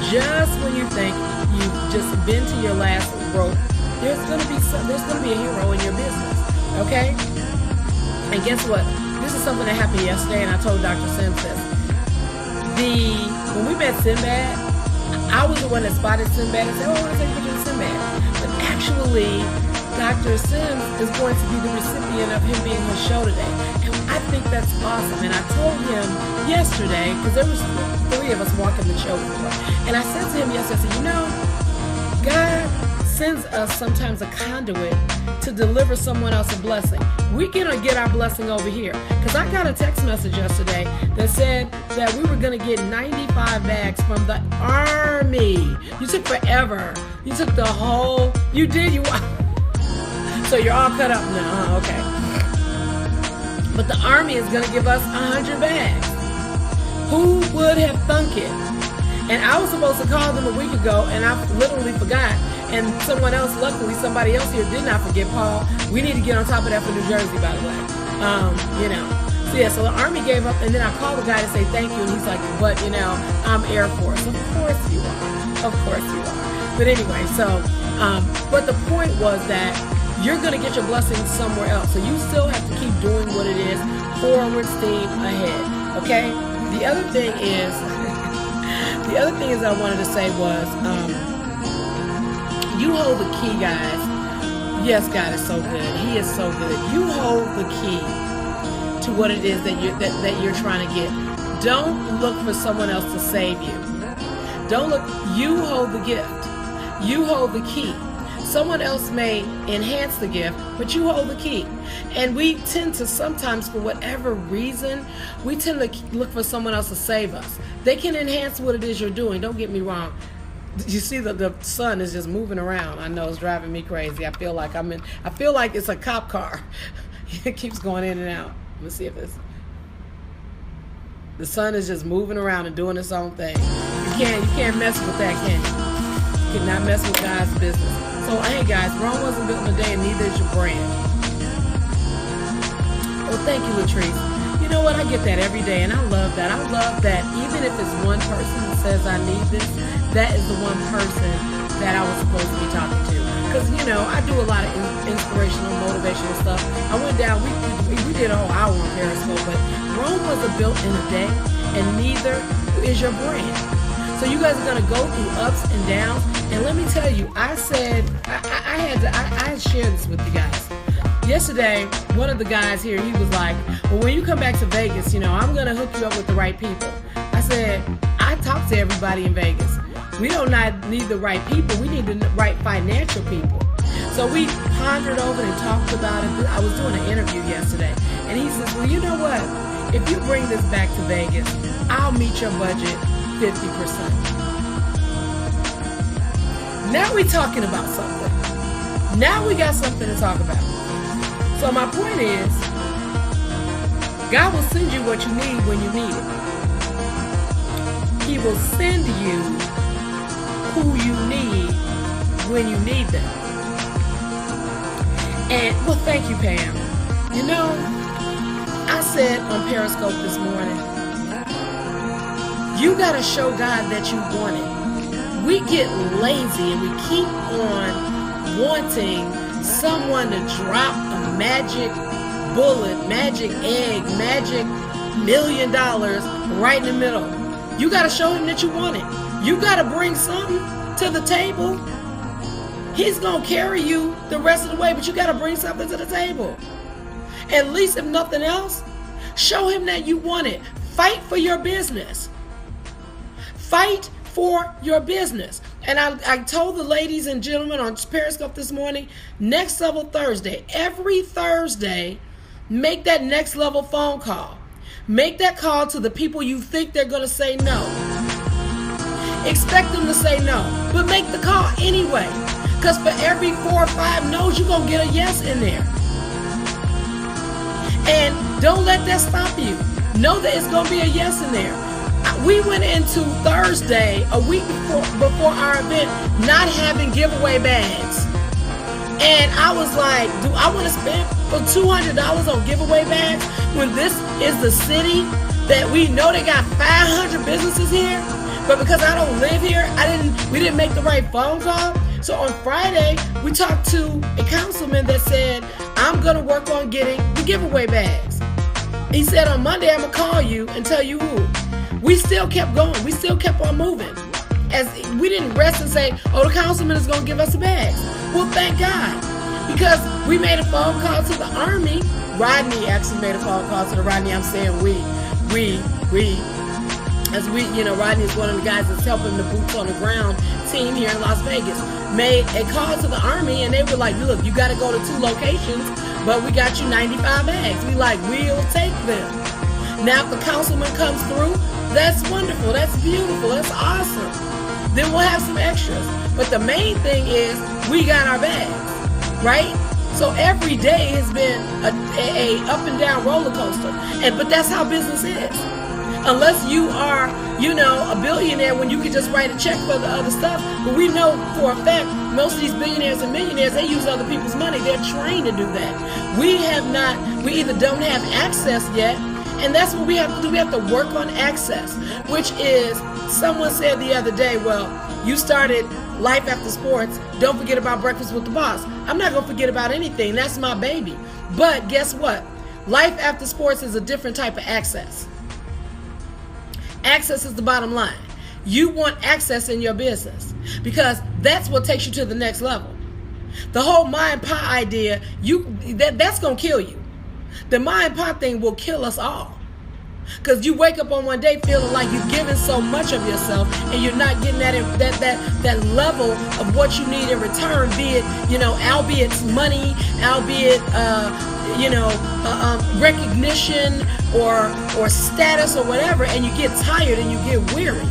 just when you think you've just been to your last rope, there's gonna be a hero in your business. Okay? And guess what? This is something that happened yesterday, and I told Dr. Sims this. When we met Sinbad, I was the one that spotted Sinbad and said, "Oh, I want to take a picture of Sinbad." But actually, Dr. Sims is going to be the recipient of him being on his show today. And I think that's awesome. And I told him yesterday, because there was 3 of us walking the show floor, and I said to him yesterday, I said, God sends us sometimes a conduit to deliver someone else a blessing. We can get our blessing over here. Because I got a text message yesterday that said that we were going to get 95 bags from the Army. You took forever. You took the whole, you did, so you're all cut up now, okay. But the Army is going to give us 100 bags. Who would have thunk it? And I was supposed to call them a week ago, and I literally forgot. And someone else, luckily, somebody else here did not forget. Paul, we need to get on top of that for New Jersey, by the way. So yeah, so the Army gave up, and then I called the guy to say thank you, and he's like, but I'm Air Force. Of course you are. Of course you are. But anyway, but the point was that you're going to get your blessings somewhere else. So you still have to keep doing what it is, forward steam ahead. Okay? The other thing is I wanted to say was, you hold the key, guys. Yes, God is so good. He is so good. You hold the key to what it is that you're trying to get. Don't look for someone else to save you. Don't look. You hold the gift. You hold the key. Someone else may enhance the gift, but you hold the key. And we tend to sometimes, for whatever reason, we tend to look for someone else to save us. They can enhance what it is you're doing. Don't get me wrong. You see the sun is just moving around. I know it's driving me crazy. I feel like it's a cop car. It keeps going in and out. Let's see if the sun is just moving around and doing its own thing. You can't mess with that, can you? You cannot mess with God's business. So hey guys, Rome wasn't built in a day, and neither is your brand. Well, thank you, Latrice. You know what? I get that every day, and I love that. I love that even if it's one person that says I need this, that is the one person that I was supposed to be talking to. Because, I do a lot of inspirational, motivational stuff. I went down, we did a whole hour on Periscope, but Rome wasn't built in a day, and neither is your brand. So you guys are going to go through ups and downs. And let me tell you, I said, I shared this with you guys. Yesterday, one of the guys here, he was like, well, when you come back to Vegas, I'm going to hook you up with the right people. I said, I talk to everybody in Vegas. We don't need the right people. We need the right financial people. So we pondered over and talked about it. I was doing an interview yesterday. And he says, well, you know what? If you bring this back to Vegas, I'll meet your budget 50%. Now we're talking about something. Now we got something to talk about. So my point is, God will send you what you need when you need it. He will send you who you need when you need them. And, well, thank you, Pam. I said on Periscope this morning, you got to show God that you want it. We get lazy and we keep on wanting someone to drop a magic bullet, magic egg, magic $1 million right in the middle. You got to show him that you want it. You got to bring something to the table. He's going to carry you the rest of the way, but you got to bring something to the table. At least, if nothing else, show him that you want it. Fight for your business. Fight for your business. And I told the ladies and gentlemen on Periscope this morning, Next Level Thursday, every Thursday, make that next level phone call. Make that call to the people you think they're going to say no. Expect them to say no, but make the call anyway. Because for every 4 or 5 no's, you're going to get a yes in there. And don't let that stop you. Know that it's going to be a yes in there. We went into Thursday, a week before our event, not having giveaway bags. And I was like, do I want to spend for $200 on giveaway bags when this is the city that we know they got 500 businesses here? But because I don't live here, we didn't make the right phone call. So on Friday, we talked to a councilman that said, I'm going to work on getting the giveaway bags. He said on Monday, I'm going to call you and tell you who. We still kept going. We still kept on moving. As we didn't rest and say, oh, the councilman is going to give us the bags. Well, thank God. Because we made a phone call to the Army. Rodney actually made a phone call to the Rodney. I'm saying we. As we, Rodney is one of the guys that's helping the boots on the ground team here in Las Vegas. Made a call to the Army, and they were like, look, you got to go to 2 locations, but we got you 95 bags. We'll take them. Now, if the councilman comes through, that's wonderful. That's beautiful. That's awesome. Then we'll have some extras. But the main thing is we got our bags, right? So every day has been a up and down roller coaster. But that's how business is. Unless you are, a billionaire when you can just write a check for the other stuff. But we know for a fact, most of these billionaires and millionaires, they use other people's money. They're trained to do that. We either don't have access yet, and that's what we have to do. We have to work on access, which is, someone said the other day, well, you started Life After Sports. Don't forget about Breakfast with the Boss. I'm not going to forget about anything. That's my baby. But guess what? Life After Sports is a different type of access. Access is the bottom line. You want access in your business because that's what takes you to the next level. The whole ma and pa idea, that's going to kill you. The ma and pa thing will kill us all. Because you wake up on one day feeling like you've given so much of yourself and you're not getting that level of what you need in return, be it, albeit money, albeit, recognition or status or whatever, and you get tired and you get weary.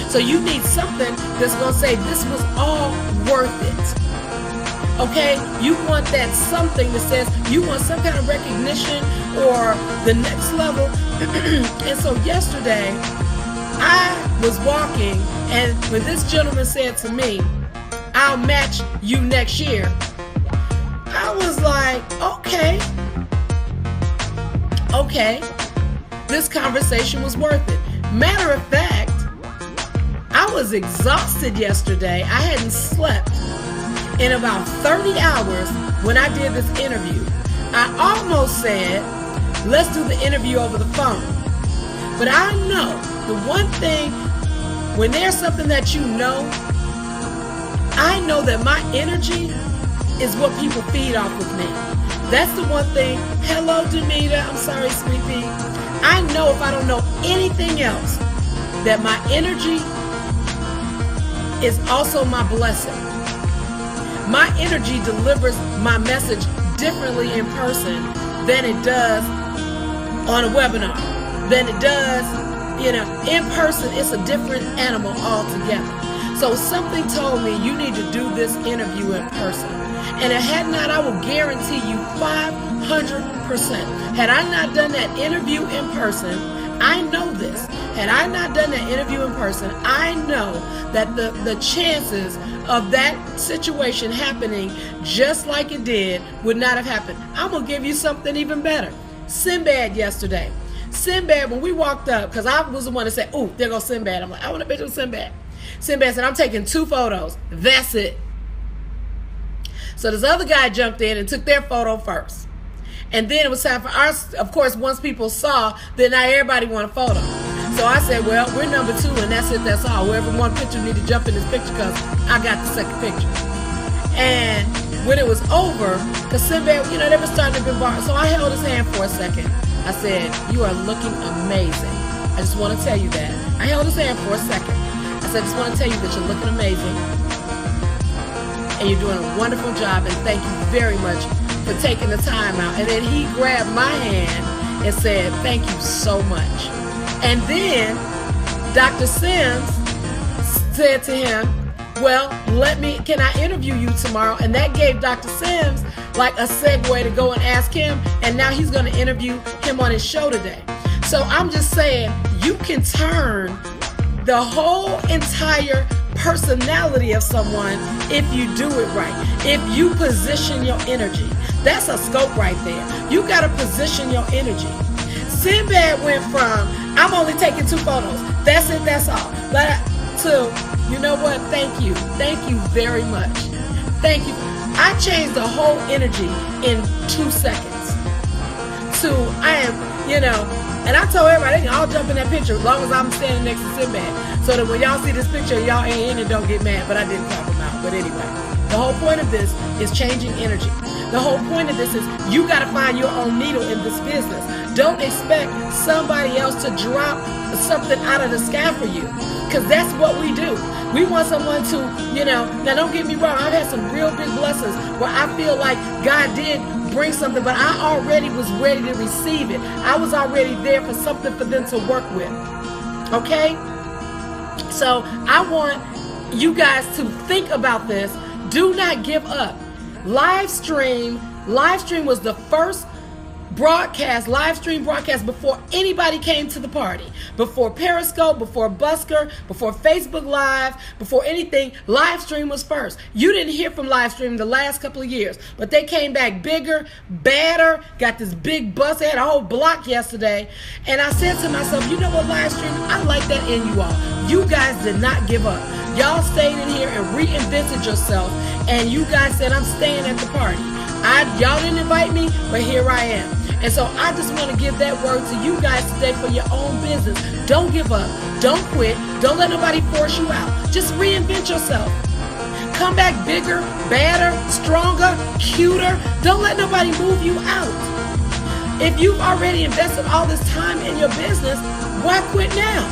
So you need something that's going to say this was all worth it. Okay, you want that something that says you want some kind of recognition or the next level. And so yesterday, I was walking, and when this gentleman said to me, I'll match you next year, I was like, okay, this conversation was worth it. Matter of fact, I was exhausted yesterday. I hadn't slept in about 30 hours when I did this interview. I almost said, let's do the interview over the phone. But I know the one thing, when there's something that I know that my energy is what people feed off with me. That's the one thing. Hello, Demeter. I'm sorry, sweet pea. I know if I don't know anything else, that my energy is also my blessing. My energy delivers my message differently in person than it does on a webinar, than it does, in person. It's a different animal altogether. So something told me you need to do this interview in person. And if had not, I will guarantee you 500%. Had I not done that interview in person, I know this. Had I not done that interview in person, I know that the chances of that situation happening just like it did would not have happened. I'm going to give you something even better. Sinbad yesterday. Sinbad, when we walked up, because I was the one that said, oh, there goes Sinbad. I'm like, I want a picture of Sinbad. Sinbad said, I'm taking 2 photos. That's it. So this other guy jumped in and took their photo first. And then it was time for ours. Of course, once people saw, then now everybody want a photo. So I said, well, we're number 2, and that's it, that's all. Whoever won picture need to jump in this picture because I got the second picture. And when it was over, because Sinbad, they were starting to bombard. So I held his hand for a second. I said, you are looking amazing. I just want to tell you that. I held his hand for a second. I said, I just want to tell you that you're looking amazing. And you're doing a wonderful job, and thank you very much for taking the time out. And then he grabbed my hand and said, thank you so much. And then Dr. Sims said to him, well, can I interview you tomorrow? And that gave Dr. Sims like a segue to go and ask him, and now he's going to interview him on his show today. So I'm just saying, you can turn the whole entire personality of someone if you do it right. If you position your energy. That's a scope right there. You got to position your energy. Sinbad went from, I'm only taking 2 photos. That's it, that's all. But to, you know what, thank you very much. Thank you. I changed the whole energy in 2 seconds to, I am, and I told everybody, they can all jump in that picture as long as I'm standing next to Sinbad. So that when y'all see this picture, y'all ain't in and don't get mad, but I didn't call them out. But anyway, the whole point of this is changing energy. The whole point of this is you got to find your own needle in this business. Don't expect somebody else to drop something out of the sky for you, because that's what we do. We want someone to, now don't get me wrong, I've had some real big blessings where I feel like God did bring something, but I already was ready to receive it. I was already there for something for them to work with. Okay? So I want you guys to think about this. Do not give up. Live stream was the first live stream broadcast before anybody came to the party. Before Periscope, before Busker, before Facebook Live, before anything, live stream was first. You didn't hear from live stream the last couple of years, but they came back bigger, badder, got this big bus. They had a whole block yesterday. And I said to myself, you know what, live stream, I like that in you all. You guys did not give up. Y'all stayed in here and reinvented yourself, and you guys said, I'm staying at the party. Y'all didn't invite me, but here I am. And so I just want to give that word to you guys today for your own business. Don't give up. Don't quit. Don't let nobody force you out. Just reinvent yourself. Come back bigger, badder, stronger, cuter. Don't let nobody move you out. If you've already invested all this time in your business, why quit now?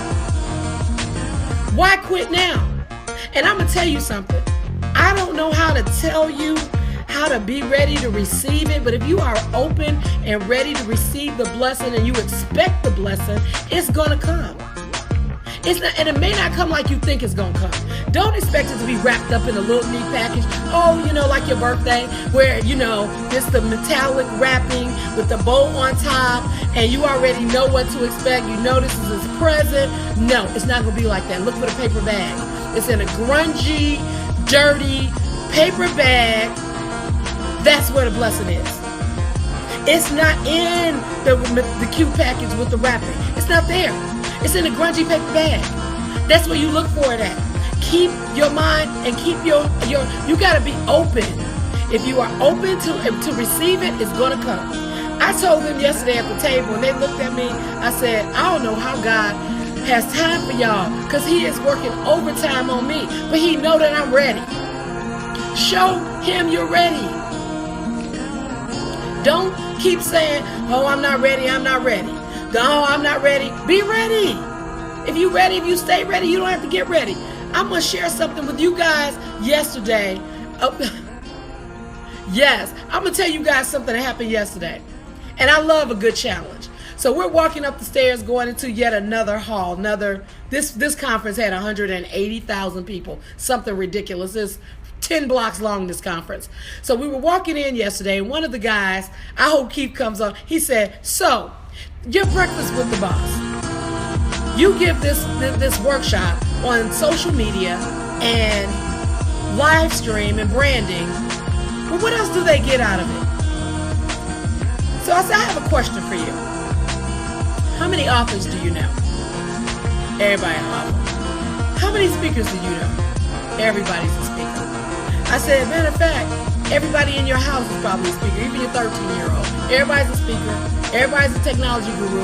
Why quit now? And I'm going to tell you something. I don't know how to tell you how to be ready to receive it, but if you are open and ready to receive the blessing and you expect the blessing, it's going to come. It's not, and it may not come like you think it's going to come. Don't expect it to be wrapped up in a little neat package. Oh, like your birthday, where, it's the metallic wrapping with the bow on top, and you already know what to expect. You know this is his present. No, it's not going to be like that. Look for the paper bag. It's in a grungy, dirty paper bag. That's where the blessing is. It's not in the cute package with the wrapping. It's not there. It's in a grungy paper bag. That's where you look for it at. Keep your mind and keep you got to be open. If you are open to receive it, it's going to come. I told them yesterday at the table, and they looked at me, I said, I don't know how God has time for y'all, because he is working overtime on me, but he know that I'm ready. Show him you're ready. Don't keep saying, oh, I'm not ready, I'm not ready. Oh, I'm not ready. Be ready. If you're ready, if you stay ready, you don't have to get ready. I'm going to share something with you guys yesterday. Yes, I'm going to tell you guys something that happened yesterday. And I love a good challenge. So we're walking up the stairs going into yet another hall. This conference had 180,000 people. Something ridiculous. It's 10 blocks long, this conference. So we were walking in yesterday, and one of the guys, I hope Keith comes on, he said, so, your breakfast with the boss. You give this workshop on social media and live stream and branding, but what else do they get out of it? So I said, I have a question for you. How many authors do you know? Everybody an author. How many speakers do you know? Everybody's a speaker. I said, matter of fact, everybody in your house is probably a speaker, even your 13-year-old. Everybody's a speaker. Everybody's a technology guru.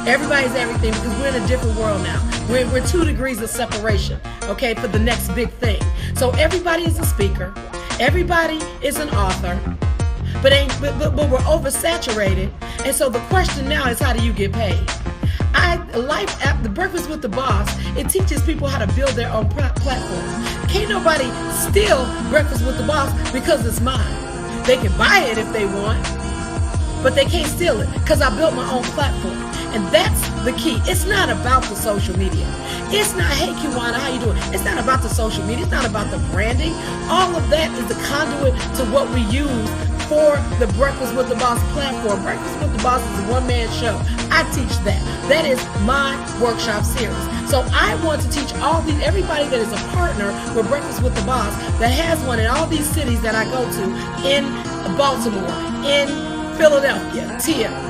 Everybody's everything, because we're in a different world now. We're 2 degrees of separation, okay, for the next big thing. So everybody is a speaker. Everybody is an author. But we're oversaturated. And so the question now is, how do you get paid? The Breakfast with the Boss, it teaches people how to build their own platform. Can't nobody steal Breakfast with the Boss because it's mine. They can buy it if they want, but they can't steal it because I built my own platform. And that's the key. It's not about the social media. It's not, hey Kiwana, how you doing? It's not about the social media. It's not about the branding. All of that is the conduit to what we use for the Breakfast with the Boss platform. Breakfast with the Boss is a one-man show. I teach that. That is my workshop series. So I want to teach everybody that is a partner with Breakfast with the Boss, that has one in all these cities that I go to, in Baltimore, in Philadelphia,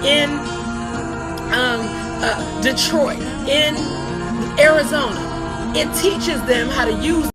in Detroit, in Arizona, it teaches them how to use